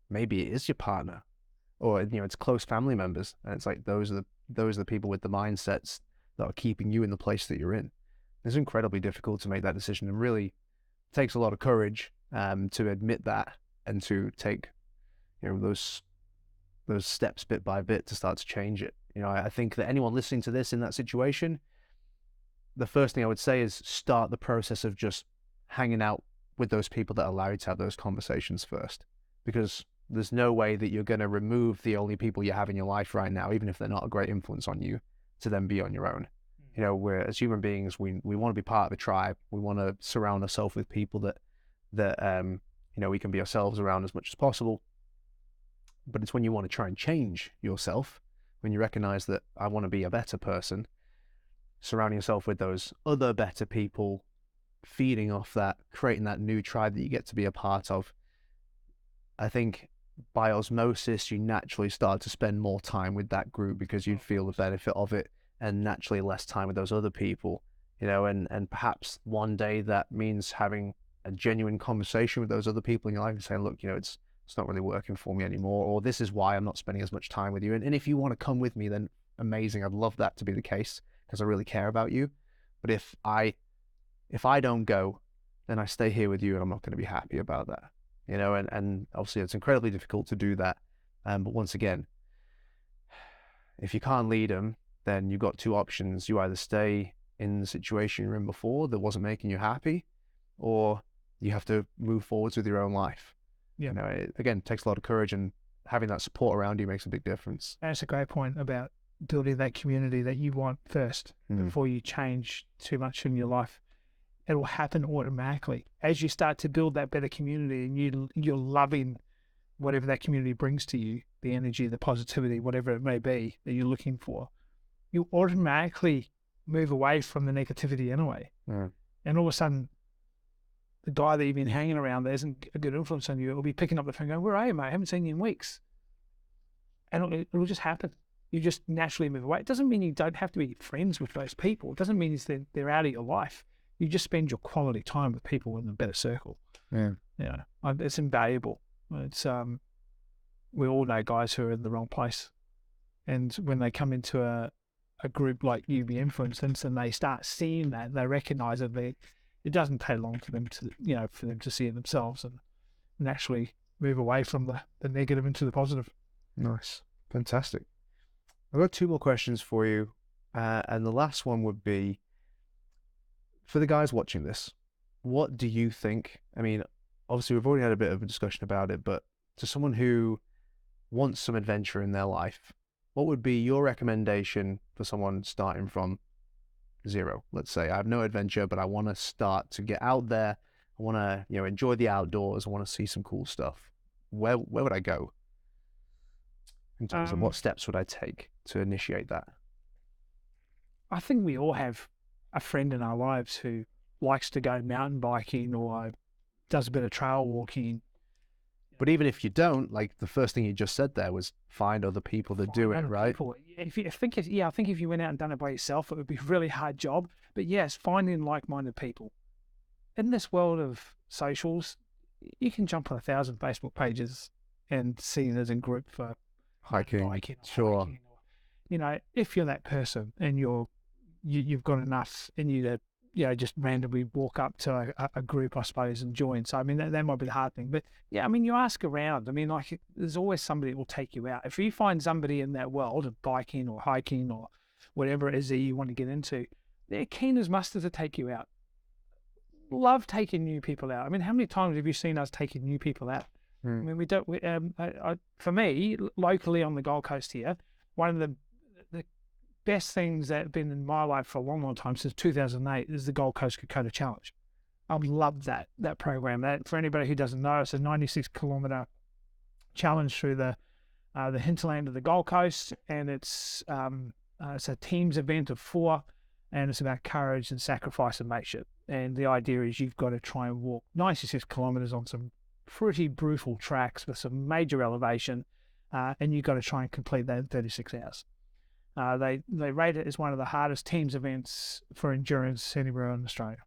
maybe it is your partner, or, it's close family members. And it's like, those are the people with the mindsets that are keeping you in the place that you're in. It's incredibly difficult to make that decision, and really takes a lot of courage to admit that, and to take, those steps bit by bit to start to change it. I think that anyone listening to this in that situation, the first thing I would say is start the process of just hanging out with those people that allow you to have those conversations first, because there's no way that you're going to remove the only people you have in your life right now, even if they're not a great influence on you, to then be on your own. We're, as human beings, we want to be part of a tribe. We want to surround ourselves with people that we can be ourselves around as much as possible. But it's when you want to try and change yourself, when you recognize that I want to be a better person, surrounding yourself with those other better people, feeding off that, creating that new tribe that you get to be a part of. I think by osmosis, you naturally start to spend more time with that group because you feel the benefit of it, and naturally less time with those other people, and perhaps one day that means having a genuine conversation with those other people in your life and saying, look, it's not really working for me anymore, or this is why I'm not spending as much time with you. And if you want to come with me, then amazing. I'd love that to be the case, because I really care about you. But if I don't go, then I stay here with you, and I'm not going to be happy about that. And obviously it's incredibly difficult to do that. But once again, if you can't lead them, then you've got two options. You either stay in the situation you're in before that wasn't making you happy, or you have to move forwards with your own life. Yeah. It, again, takes a lot of courage, and having that support around you makes a big difference. That's a great point about building that community that you want first before you change too much in your life. It will happen automatically as you start to build that better community, and you're loving whatever that community brings to you, the energy, the positivity, whatever it may be that you're looking for. You automatically move away from the negativity anyway. And all of a sudden, the guy that you've been hanging around that isn't a good influence on you will be picking up the phone and going, where are you, mate? I haven't seen you in weeks. And it'll just happen. You just naturally move away. It doesn't mean you don't have to be friends with those people. It doesn't mean they're out of your life. You just spend your quality time with people in a better circle. Yeah. It's invaluable. It's we all know guys who are in the wrong place. And when they come into a group like UB Influence, and they start seeing that, they recognize that it doesn't take long for them to see it themselves and naturally move away from the negative into the positive. Nice. Fantastic. I've got two more questions for you. And the last one would be, for the guys watching this, what do you think? I mean, obviously we've already had a bit of a discussion about it, but to someone who wants some adventure in their life, what would be your recommendation for someone starting from zero? Let's say I have no adventure, but I want to start to get out there. I want to, enjoy the outdoors. I want to see some cool stuff. Where would I go? In terms of what steps would I take to initiate that? I think we all have a friend in our lives who likes to go mountain biking or does a bit of trail walking. But even if you don't, like the first thing you just said there was find other people that do it, right? I think if you went out and done it by yourself, it would be a really hard job. But yes, finding like-minded people. In this world of socials, you can jump on 1,000 Facebook pages and see there's a group for hiking. Sure. If you're that person and you've got enough in you to, just randomly walk up to a group, I suppose, and join. So, I mean, that might be the hard thing. But, yeah, I mean, you ask around. I mean, like, there's always somebody that will take you out. If you find somebody in that world of biking or hiking or whatever it is that you want to get into, they're keen as mustard to take you out. Love taking new people out. I mean, how many times have you seen us taking new people out? I mean, we don't. For me, locally on the Gold Coast here, one of the best things that have been in my life for a long, long time, since 2008, is the Gold Coast Kokoda Challenge. I love that program. That, for anybody who doesn't know, it's a 96-kilometre challenge through the hinterland of the Gold Coast, and it's a team's event of 4, and it's about courage and sacrifice and mateship. And the idea is you've got to try and walk 96 kilometres on some pretty brutal tracks with some major elevation, and you've got to try and complete that in 36 hours. They rate it as one of the hardest teams events for endurance anywhere in Australia.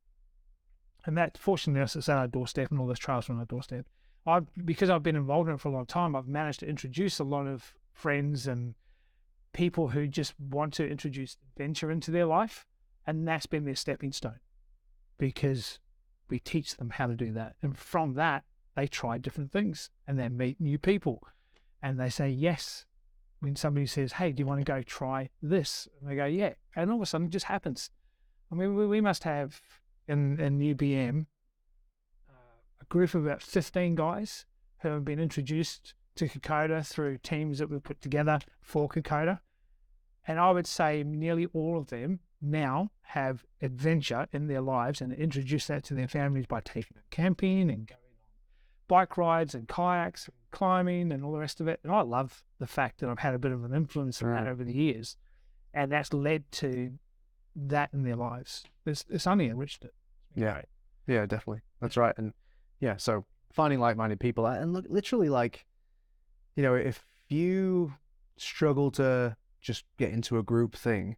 And that, fortunately, it's at our doorstep, and all those trails are on our doorstep. Because I've been involved in it for a long time, I've managed to introduce a lot of friends and people who just want to introduce adventure into their life, and that's been their stepping stone, because we teach them how to do that. And from that, they try different things, and they meet new people, and they say yes. When somebody says, hey, do you want to go try this? And they go, yeah. And all of a sudden it just happens. I mean, we must have in UBM a group of about 15 guys who have been introduced to Kokoda through teams that we've put together for Kokoda. And I would say nearly all of them now have adventure in their lives and introduce that to their families by taking them camping and going on bike rides and kayaks and climbing and all the rest of it. And I love the fact that I've had a bit of an influence on that over the years, and that's led to that in their lives. It's only enriched it. Yeah, yeah, definitely. That's right. And yeah, so finding like-minded people, and look, literally, like, you know, if you struggle to just get into a group thing,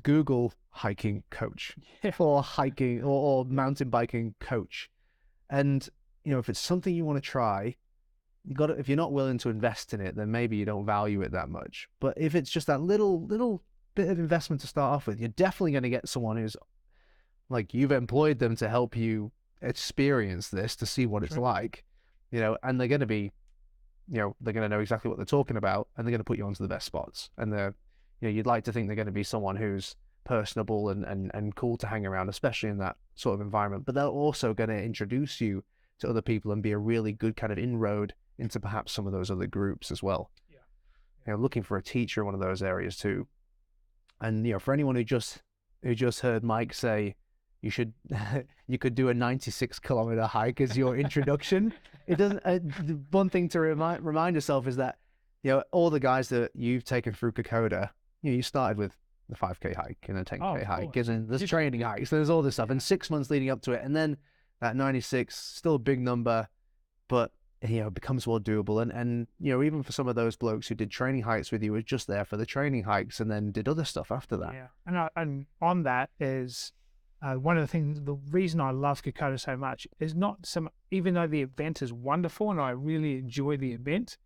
Google hiking coach or hiking or mountain biking coach. And, you know, if it's something you want to try, you got to, if you're not willing to invest in it, then maybe you don't value it that much. But if it's just that little bit of investment to start off with, you're definitely going to get someone who's like, you've employed them to help you experience this, to see what it's like, you know, and they're going to be, you know, they're going to know exactly what they're talking about, and they're going to put you onto the best spots. And they're, you know, you'd like to think they're going to be someone who's personable and cool to hang around, especially in that sort of environment. But they're also going to introduce you to other people and be a really good kind of inroad into perhaps some of those other groups as well. Yeah. You know, looking for a teacher in one of those areas too. And, you know, for anyone who just heard Mike say you could do a 96-kilometer hike as your introduction, it doesn't. The one thing to remind yourself is that, you know, all the guys that you've taken through Kokoda, you know, you started with the 5K hike and a 10K hike, and there's training hikes, there's all this stuff, and 6 months leading up to it, and then that 96, still a big number, but, you know, it becomes more doable. And you know, even for some of those blokes who did training hikes with you, were just there for the training hikes and then did other stuff after that. Yeah, and on that is one of the things, the reason I love Kokoda so much is not even though the event is wonderful and I really enjoy the event,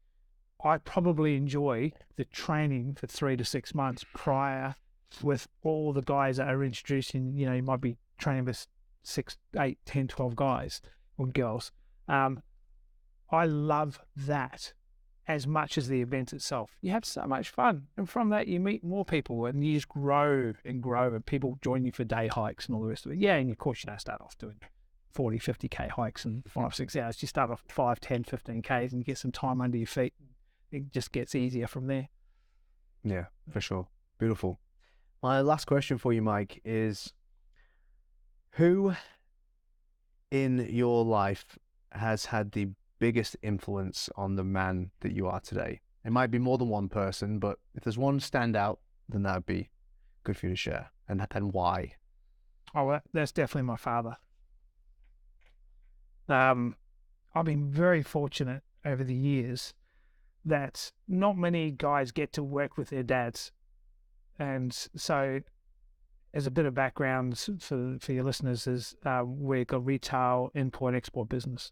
I probably enjoy the training for 3 to 6 months prior with all the guys that are introducing. You know, you might be training with 6, 8, 10, 12 guys or girls. I love that as much as the event itself. You have so much fun, and from that you meet more people, and you just grow and grow, and people join you for day hikes and all the rest of it. Yeah, and of course you don't start off doing 40, 50k hikes in 5, 6 hours. You start off 5, 10, 15k's and get some time under your feet. It just gets easier from there. Yeah, for sure. Beautiful. My last question for you, Mike, is who in your life has had the biggest influence on the man that you are today? It might be more than one person, but if there's one standout, then that would be good for you to share. And why? Oh, well, that's definitely my father. I've been very fortunate over the years that not many guys get to work with their dads. And so, as a bit of background for your listeners, is we've got retail, import, export business.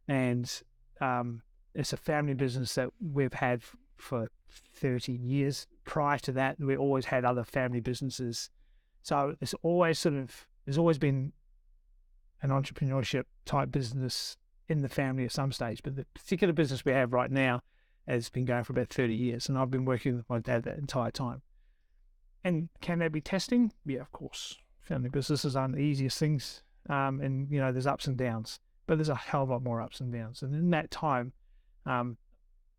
And it's a family business that we've had for 30 years. Prior to that, we always had other family businesses. So there's always been an entrepreneurship type business in the family at some stage. But the particular business we have right now has been going for about 30 years. And I've been working with my dad that entire time. And can there be testing? Yeah, of course. Family businesses aren't the easiest things. And, you know, there's ups and downs. But there's a hell of a lot more ups and downs. And in that time, you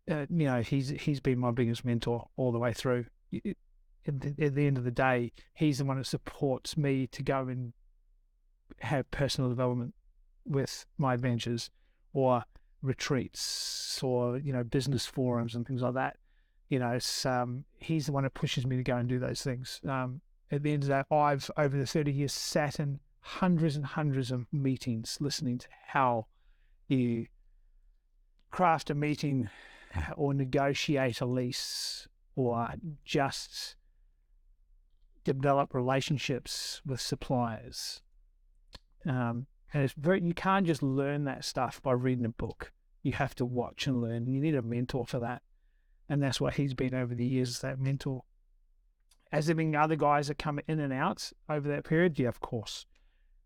know, he's been my biggest mentor all the way through. At the end of the day, he's the one that supports me to go and have personal development with my adventures, or retreats, or, you know, business forums and things like that. You know, he's the one that pushes me to go and do those things. At the end of the day, I've, over the 30 years, sat in hundreds and hundreds of meetings listening to how you craft a meeting or negotiate a lease or just develop relationships with suppliers. And it's you can't just learn that stuff by reading a book. You have to watch and learn. You need a mentor for that. And that's what he's been over the years, that mentor. Has there been other guys that come in and out over that period? Yeah, of course.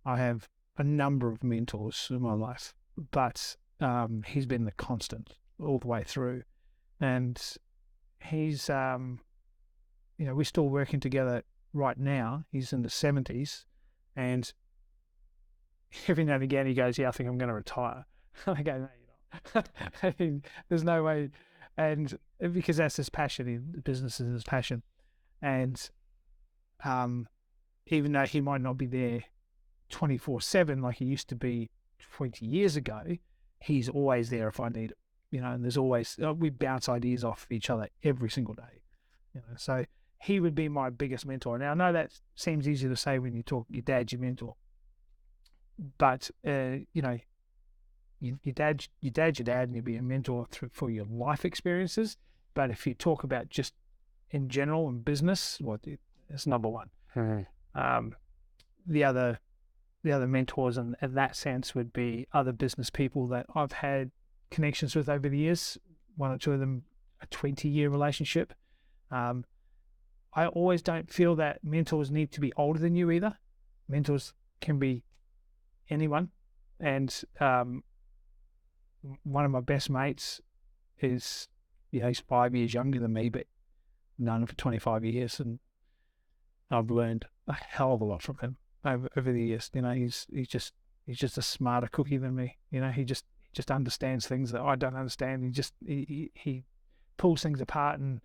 I have a number of mentors in my life, but he's been the constant all the way through. And he's, we're still working together right now. He's in the 70s, and every now and again he goes, yeah, I think I'm going to retire. I go, no, you're not. I mean, there's no way. And because that's his passion, business is his passion. And even though he might not be there 24/7 like he used to be 20 years ago, he's always there if I need it. And there's always, we bounce ideas off each other every single day. So he would be my biggest mentor. Now, I know that seems easy to say when you talk your dad's your mentor, but your dad's your dad, and he'll be a mentor for your life experiences. But if you talk about just in general in business, it's number one. Mm-hmm. The other mentors in that sense would be other business people that I've had connections with over the years. One or two of them, a 20-year relationship. I always don't feel that mentors need to be older than you either. Mentors can be anyone. And one of my best mates is, he's 5 years younger than me, but known him for 25 years, and I've learned a hell of a lot from him over the years. He's just a smarter cookie than me. He just understands things that I don't understand. He pulls things apart, and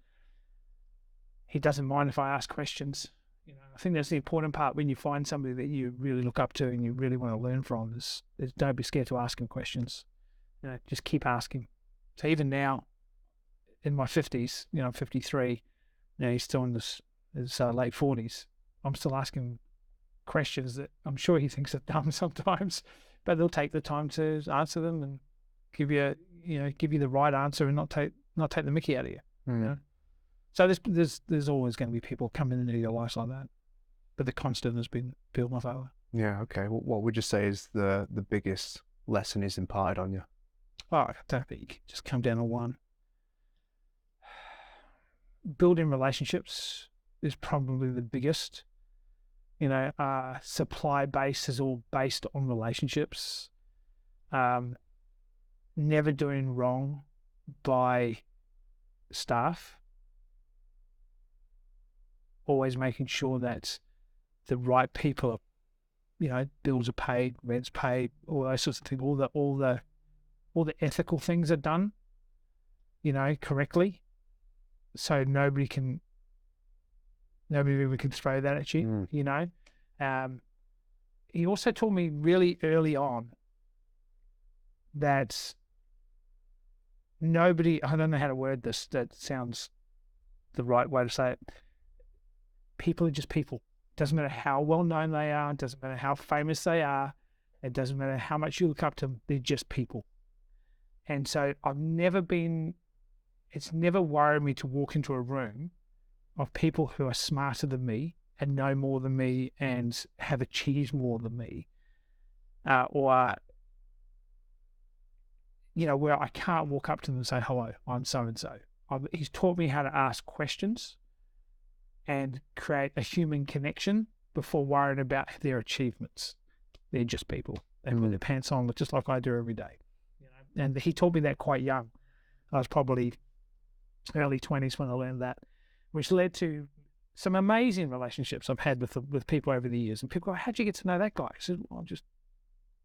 he doesn't mind if I ask questions. I think that's the important part when you find somebody that you really look up to and you really want to learn from is don't be scared to ask him questions. Just keep asking. So even now, in my 50s, I'm 53, he's still in his late 40s. I'm still asking questions that I'm sure he thinks are dumb sometimes, but they'll take the time to answer them and give you the right answer and not take the mickey out of you. Mm-hmm. So there's always going to be people coming into your life like that, but the constant has been Bill, my father. Yeah. Okay. What would you say is the biggest lesson he's imparted on you? Oh, I don't think you can just come down to one. Building relationships is probably the biggest. Supply base is all based on relationships. Never doing wrong by staff. Always making sure that the right people are, bills are paid, rent's paid, all those sorts of things. All the ethical things are done, correctly. So nobody can throw that at you. He also taught me really early on that nobody, I don't know how to word this, that sounds the right way to say it. People are just people. Doesn't matter how well known they are, doesn't matter how famous they are, it doesn't matter how much you look up to them, they're just people. And so it's never worried me to walk into a room of people who are smarter than me and know more than me and have achieved more than me, or where I can't walk up to them and say, hello, I'm so-and-so. He's taught me how to ask questions and create a human connection before worrying about their achievements. They're just people. They put their pants on just like I do every day. And he taught me that quite young. I was probably early 20s when I learned that, which led to some amazing relationships I've had with people over the years. And people go, how'd you get to know that guy? I said, well, I just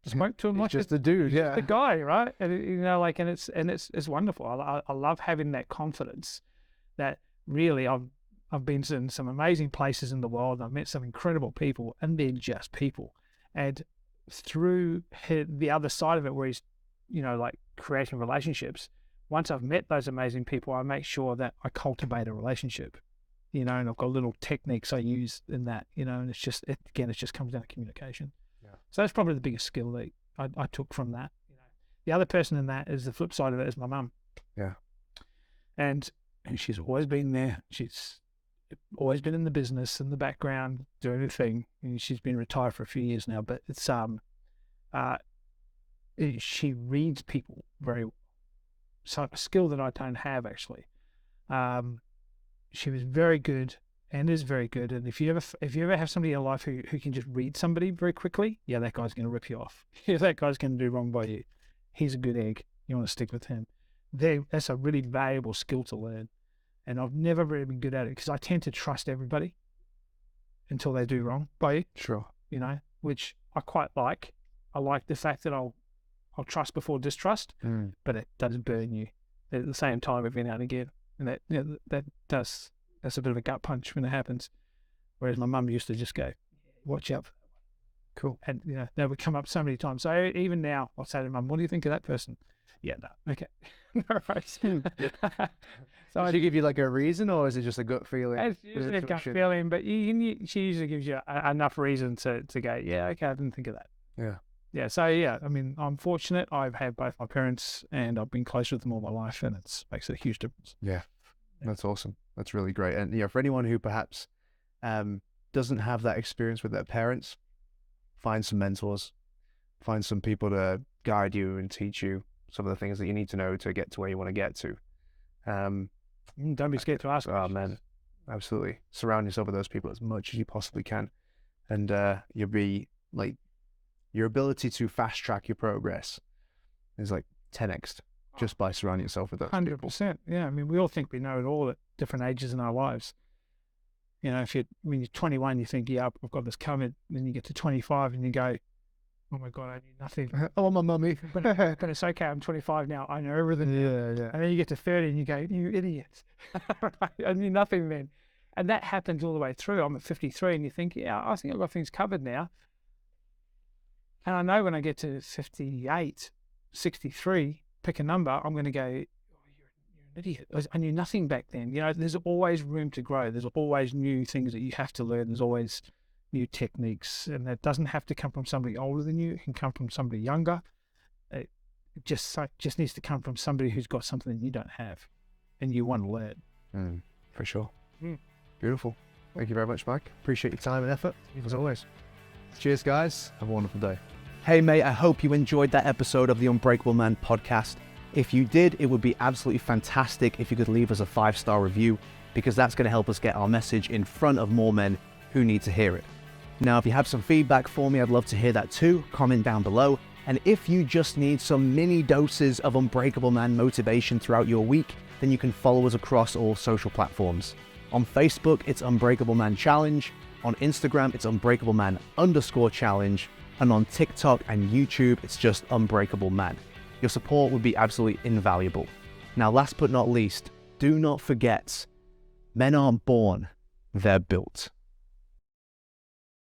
spoke to him. He's just the dude, yeah. The guy, right? And it's wonderful. I love having that confidence that really I've been in some amazing places in the world. I've met some incredible people, and they're just people. And through the other side of it, where he's, creating relationships, once I've met those amazing people, I make sure that I cultivate a relationship, and I've got little techniques I use in that, and it just comes down to communication. Yeah. So that's probably the biggest skill that I took from that. The other person in that is the flip side of it is my mum. Yeah. And she's always been there. She's always been in the business, in the background, doing her thing. And she's been retired for a few years now, but it's she reads people very well. So a skill that I don't have, actually. She was very good and is very good. And if you ever have somebody in your life who can just read somebody very quickly, yeah, that guy's going to rip you off. Yeah, that guy's going to do wrong by you. He's a good egg. You want to stick with him. That's a really valuable skill to learn. And I've never really been good at it because I tend to trust everybody until they do wrong by you. Sure. You know, which I quite like. I like the fact that I'll trust before distrust, but it does burn you at the same time every now and again. And that's a bit of a gut punch when it happens. Whereas my mum used to just go, watch out. Cool. And, you know, that would come up so many times. So even now, I'll say to Mum, what do you think of that person? Yeah, no. Okay. All right. So did she give you like a reason, or is it just a gut feeling? It's usually a gut feeling, but she usually gives you enough reason to go, yeah, okay, I didn't think of that. Yeah. Yeah, so yeah, I mean, I'm fortunate. I've had both my parents and I've been close with them all my life, and it makes a huge difference. Yeah, that's awesome. That's really great. And yeah, for anyone who perhaps doesn't have that experience with their parents, find some mentors, find some people to guide you and teach you some of the things that you need to know to get to where you want to get to. Don't be scared to ask. Oh man, absolutely. Surround yourself with those people as much as you possibly can, and you'll be like, your ability to fast track your progress is like 10x just by surrounding yourself with those 100%. Yeah, I mean, we all think we know it all at different ages in our lives. You know, when you're 21, you think, yeah, I've got this covered. Then you get to 25 and you go, oh my God, I knew nothing. Oh, my mummy. but it's okay, I'm 25 now. I know everything. Yeah. And then you get to 30 and you go, you idiot. I knew nothing then. And that happens all the way through. I'm at 53 and you think, yeah, I think I've got things covered now. And I know when I get to 58, 63, pick a number, I'm going to go, oh, you're an idiot. I knew nothing back then. You know, there's always room to grow. There's always new things that you have to learn. There's always new techniques. And that doesn't have to come from somebody older than you. It can come from somebody younger. It just needs to come from somebody who's got something that you don't have and you want to learn. For sure. Beautiful. Thank you very much, Mike. Appreciate your time and effort, as always. Cheers, guys. Have a wonderful day. Hey, mate, I hope you enjoyed that episode of the Unbreakable Man podcast. If you did, it would be absolutely fantastic if you could leave us a 5-star review, because that's going to help us get our message in front of more men who need to hear it. Now, if you have some feedback for me, I'd love to hear that too. Comment down below. And if you just need some mini doses of Unbreakable Man motivation throughout your week, then you can follow us across all social platforms. On Facebook, it's Unbreakable Man Challenge. On Instagram, it's Unbreakable Man _challenge. And on TikTok and YouTube, it's just Unbreakable Man. Your support would be absolutely invaluable. Now, last but not least, do not forget, men aren't born, they're built.